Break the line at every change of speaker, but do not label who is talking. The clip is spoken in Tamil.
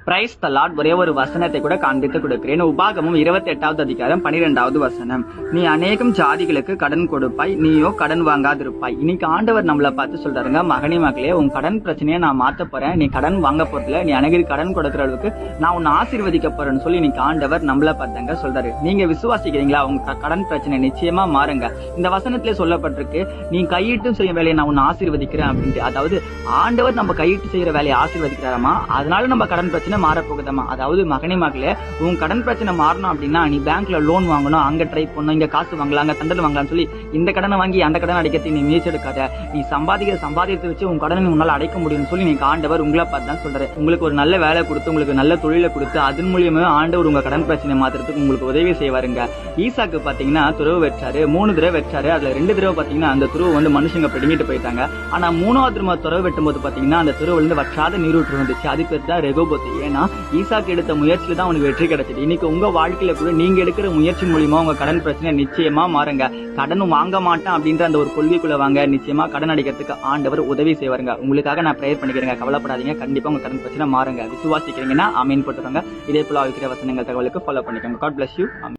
Praise the Lord. ஒரே ஒரு வசனத்தை கூட காண்பித்து கொடுக்கிறேன். உபாகமும் 28வது அதிகாரம் 12வது வசனம். நீ அநேகம் ஜாதிகளுக்கு கடன் கொடுப்பாய், நீயோ கடன் வாங்காதிருப்பாய். இன்னைக்கு ஆண்டவர் நம்மளை பார்த்து சொல்றாருங்க, மகனே மகளே, உன் கடன் பிரச்சனையை நான் மாத்த போறேன். நீ கடன் வாங்க போறதுல, நீ அநேகருக்கு கடன் கொடுக்கிற அளவுக்கு நான் உன்னை ஆசீர்வதிக்க போறேன்னு சொல்லி இன்னைக்கு ஆண்டவர் நம்மளை பார்த்தாங்க சொல்றாரு. நீங்க விசுவாசிக்கிறீங்களா? உங்க கடன் பிரச்சனை நிச்சயமா மாறுங்க. இந்த வசனத்திலே சொல்லப்பட்டிருக்கு, நீ கையிட்டு செய்ய வேலையை நான் உன்னை ஆசீர்வதிக்கிறேன் அப்படின்ட்டு. அதாவது ஆண்டவர் நம்ம கையிட்டு செய்யற வேலையை ஆசீர்வதிக்கிறாராமா, அதனால நம்ம கடன் பிரச்சனை மாறப்போகுதமா. அதாவது மகனே மகளே, உன் கடன் பிரச்சனை மாறணும் அப்படின்னா நீ பேங்க்ல லோன் வாங்கணும், அங்க ட்ரை பண்ணணும், இங்க காசு வாங்கலாம், அங்க தண்டல் வாங்கலாம்னு சொல்லி இந்த கடனை வாங்கி அந்த கடன் அடைக்கிறதுக்கு நீ முயற்சி எடுக்காத. நீ சம்பாதித்து வச்சு உன் கடனை உன்னால அடைக்க முடியும்னு சொல்லி நீங்க ஆண்டவர் உங்களை பார்த்து தான் சொல்றாரு. உங்களுக்கு ஒரு நல்ல வேலை கொடுத்து, உங்களுக்கு நல்ல தொழிலை கொடுத்து, அதன் மூலியமா ஆண்டவர் உங்க கடன் பிரச்சனை மாத்துறதுக்கு உங்களுக்கு உதவி செய்வாருங்க. ஈசாக்கு பாத்தீங்கன்னா துறவு வச்சாரு, 3 தடவை வச்சாரு. அதுல 2 தடவை பாத்தீங்கன்னா அந்த துறவு வந்து மனுஷங்க பிடிங்கிட்டு போயிட்டாங்க. ஆனா 3வது துறவு வெட்டும் போது பாத்தீங்கன்னா அந்த துறவு வந்து வற்றாத நீரூற்று வந்துச்சு. அது பேர் தான் ரெகோபோத். ஏன்னா ஈசாக்கு எடுத்த முயற்சியில தான் அவனுக்கு வெற்றி கிடைச்சது. இன்னைக்கு உங்க வாழ்க்கையில கூட நீங்க எடுக்கிற முயற்சி மூலியமா உங்க கடன் பிரச்சனை நிச்சயமா மாறுங்க. கடன் வாங்க மாட்டேன் அப்படின்ற அந்த ஒரு கொள்கைக்குள்ள வாங்க, நிச்சயமா கடன் அடைக்கிறதுக்கு ஆண்டவர் உதவி செய்வாருங்க. உங்களுக்காக நான் பிரேயர் பண்ணிக்கிறேங்க, கவலைப்படாதீங்க. கண்டிப்பா உங்க கடன் பிரச்சனை மாறுங்க. விசுவாசிக்கிறீங்கன்னா ஆமீன் போட்டுருங்க. இதே போல இருக்கிற வசனங்கள் தகவலுக்கு ஃபாலோ பண்ணிக்கோங்க. God bless you.